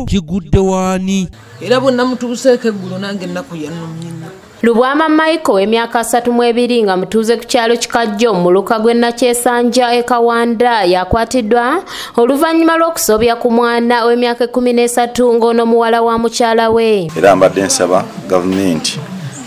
kigudde waani era bonna mutuuseeko eggulo nange ennaku yanumyina. Lubwama Michael emyaka 32 nga mutuuze ku kyalo Kikajjo mu Luka gwe Nakyesanja e Kawanda yakwatiddwa oluvannyuma lw'okusobya ku mwana w'emyaka 13 ng'ono muwala wa mukyala we. Era mbadde nsaba gavumenti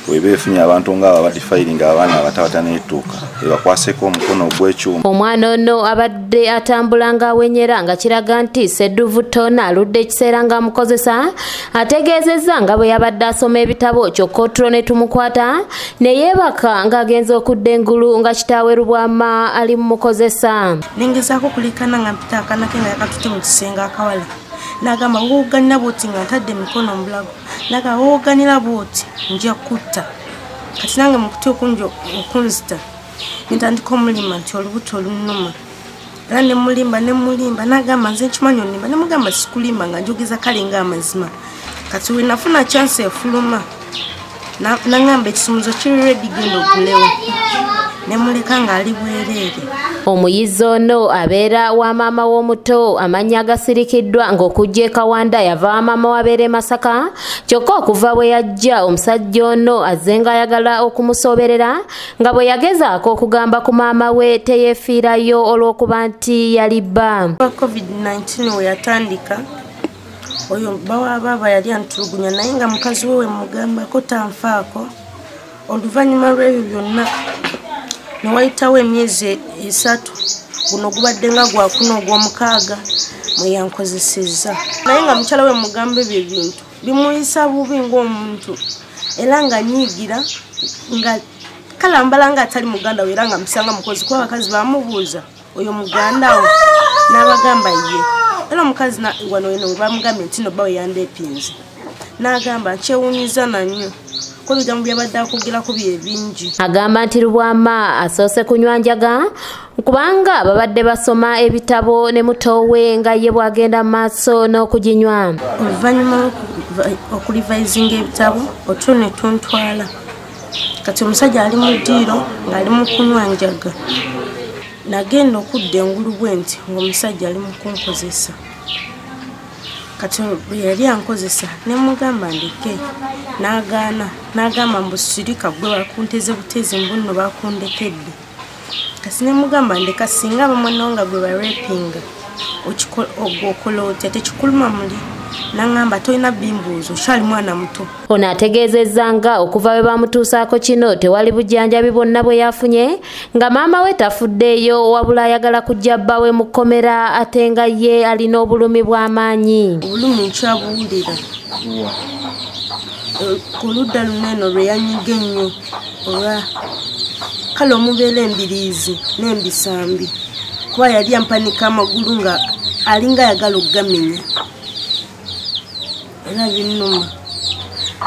webeefunye abantu ng'abo badifayiringa abaana abatawataneetuuka ebakwaseko omukono ogw'ekyuma. Omwana ono abadde atambula ng'awenyera nga kiraga nti Ssedduvu Tona aludde ekiseera ng'amukozesa ategeezezza nga bwe yabadde asoma ebitabo kyokka otulo ne tumukwata ne yeebaka ng'agenza okudda engulu nga kitaawe Lubwama ali mu mukozesa. Nengezaako kulikana nga mpita akaana ke nga yakatutte mu kisenge akawala. Nagamba woganira bwoti nga ntadde emikono mu bulago. Nagamba woganira bwoti nja kutta. Kati nange mu kutya okunzita ntandika omulima nti olubuto olunnuma. Era ne mulimba nagamba nze nkimanyi onnimba ne mugamba sikulimba nga njogeza kale ng'amazima. Kati we nafuna chance efuluma nangamba ekisumuzo kiri ready genda ogulewo ne muleka ng'ali bwereere. Omuyizi ono abeera wa maama w'omuto amannya agasirikiddwa ng'okujja e Kawanda yava maama wabeera e Masaka kyokka okuva bwe yajja omusajja ono azze ng'ayagala okumusoberera nga bwe yagezaako okugamba ku maama we teyeefiirayo olw'okuba nti yali bba. COVID-19 we yatandika oyo baba yali antulugunya naye nga mukazi we mugambako tanfaako. Oluvannyuma lw'ebyo byonna ne wayitawo emyezi 3 guno gubadde nga gwakuna ogw'omukaaga mwe yankozesezza. Naye nga mukyala we mugamba ebyo ebintu bimuyisa bubi ng'omuntu era nga nyiigira nga kalambala nga atali muganda we era nga musanga mukozi kuba abakazi bamubuuza oyo muganda we n'abagamba ye. Era omukazi wano eno bamugambye nti no bawe yandeepinze n'agamba nkyewunyiza nanyo ko bigambo byabadde akugirako bye bingi. Agamba nti Lubwama asoose kunywa njaga kubanga babadde basoma ebitabo ne muto we nga ye bwagenda maaso n'okuginywa. Oluvannyuma okulivayizinga ebitabo otulo ne tuntwala. Kati omusajja ali mu ddiiro ng'ali mu kunywa njaga. Nagenda okudda engulu bwe nti ng'omusajja ali mu kunkozesa. Kati bwe yali ankozesa ne mugamba ndeke n'agaana n'agamba mbu sirika gwe bakunteze butezi mbu nno bakundekedde. Kasi ne mugamba ndeka singa bamwana nga gwe barepinga okola otya tekikuluma muli nangamba tolina bimbuuzo kyali mwana muto. Ono ategeezezza nga okuva we bamutuusaako kino tewali bujjanjabi bwonna bwe yafunye nga maama we tafuddeeyo wabula ayagala kujja bba we mu kkomera ate nga ye alina obulumi bw'amaanyi. Obulumi nkyabuwulira ku ludda luneeno lwe yanyiga ennyo olwa kale omubeera embiriizi n'embisambi kuba yali ampanika amagulu nga alinga ayagala okugamenya era binnuma.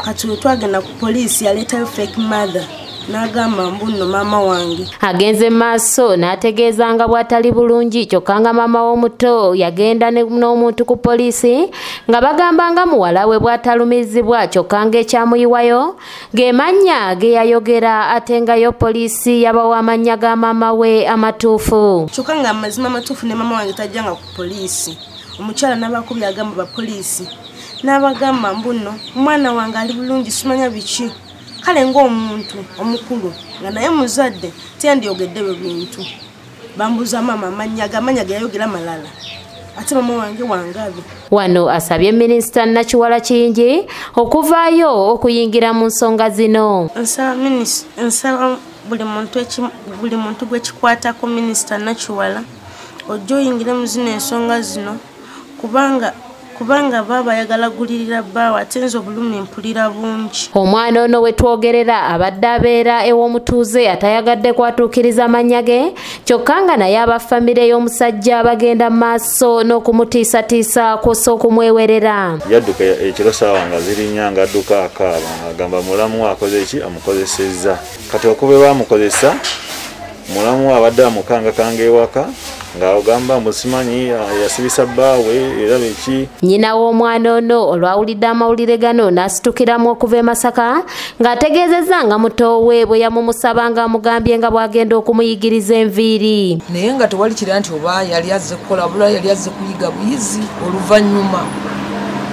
Kati we twagenda ku poliisi yaleetayo fake mother n'agamba mbu nno maama wange. Agenze maaso n'ategeeza nga bw'atali bulungi kyokka nga maama w'omuto yagenda n'omuntu ku poliisi nga bagamba nga muwala we bw'atalumizibwa kyokka ng'ekyamuyiwayo ge mannya ge yayogera ate nga yo poliisi yabawa amannya ga maama we amatuufu. Kyokka nga amazima amatuufu ne maama wange tajjanga ku poliisi. Omukyala n'abakubye agamba ba poliisi n'abagamba mbu nno omwana wange ali bulungi simanya biki. Kale ng'omuntu omukulu nga naye muzadde tiyandiyogedde bwe bintu. Bambuza maama amanya ge yayogera malala ate maama wange wangabe. Wano asabye Minisita Nakiwala Kiyingi okuvaayo okuyingira mu nsonga zino. Nsaba buli muntu gwekikwatako Minisita Nakiwala ojja oyingire mu zino ensonga zino kubanga baba yagala gulirira bbawe ate nze obulumi mpulira bungi. Omwana ono we twogerera abadde abeera ew'omutuuze atayagadde kwatuukiriza mannya ge kyokka nga naye abafamire y'omusajja bagenda maaso n'okumutiisatiisa kw'ossa okumwewerera. Yadduka ekiro ssaawa nga zirinnya ng'adduka akaaba ng'agamba mulamu akoze ki amukozesezza. Kati okuba bamukozesa mulamu abadde amukangakanga ewaka ng'agamba musimanyi yasibisa bbaawe era beki. Nnyina w'omwana ono olwawulidde amawulire gano n'asitukiramu okuva e Masaka ng'ategeezezza nga muto we bwe yamumusaba ng'amugambye nga bw'agenda okumuyigiriza enviiri. Naye nga tewali kiri nti oba yali azze kukola bula yali azze kuyiga buyizi oluvannyuma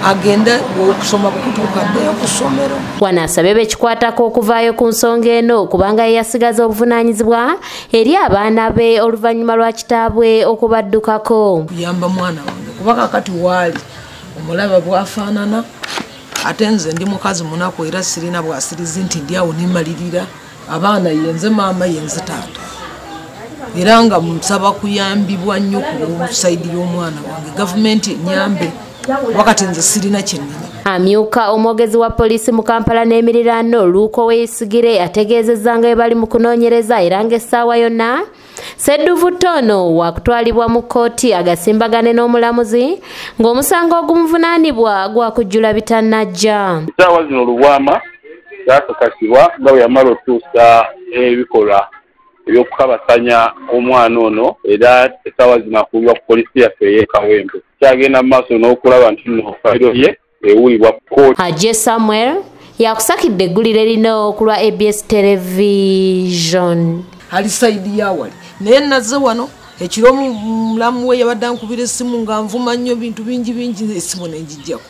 agende okusoma kutuuka ddeyo ku ssomero. Wanasabye bekikwatako okuvaayo ku nsonga eno kubanga yeyasigaza obuvunaanyizibwa eri abaana be oluvannyuma lwa kitaabwe okubaddukako. Kuyamba mwana wange kuba kakati waali omulaba bwafaanana ate nze ndi mukazi munaku era sirina bwasirizi nti ndi awo nimmalirira abaana yenze maama yenze taata era nga nsaba kuyambibwa nnyo ku sayidi y'omwana wange gavumenti enyambe wakati nze sirina kyenina. Amyuka omwogezi wa poliisi mu Kampala n'emiriraano Luuko Weesigire ategeezezza nga bali mu kunoonyereza era ng'essaawa yonna Ssedduvu Ttono wakutwalibwa mu kkooti agasimbagane n'omulamuzi ng'omusango ogumuvunaanibwa gwakujjula bitannajja. Essaawa zino Lubwama zaakakasibwa nga bwe yamala otuusa ebikola ebyokukabasanya omwana ono era essaawa zino akuulibwa ku poliisi yaffe ey'e Kawempe. Kyagenda mu maaso n'okulaba nti nno fayiro ye ewulibwa ku kkooti. Ajje Samuel yakusakidde eggulire lino ku lwa ABS Television. Ali sayidi yawali naye nazze wano ekiro mulamu we yabadde ankubira essimu nga nvuma nnyo bintu bingi esimu ne njijjako.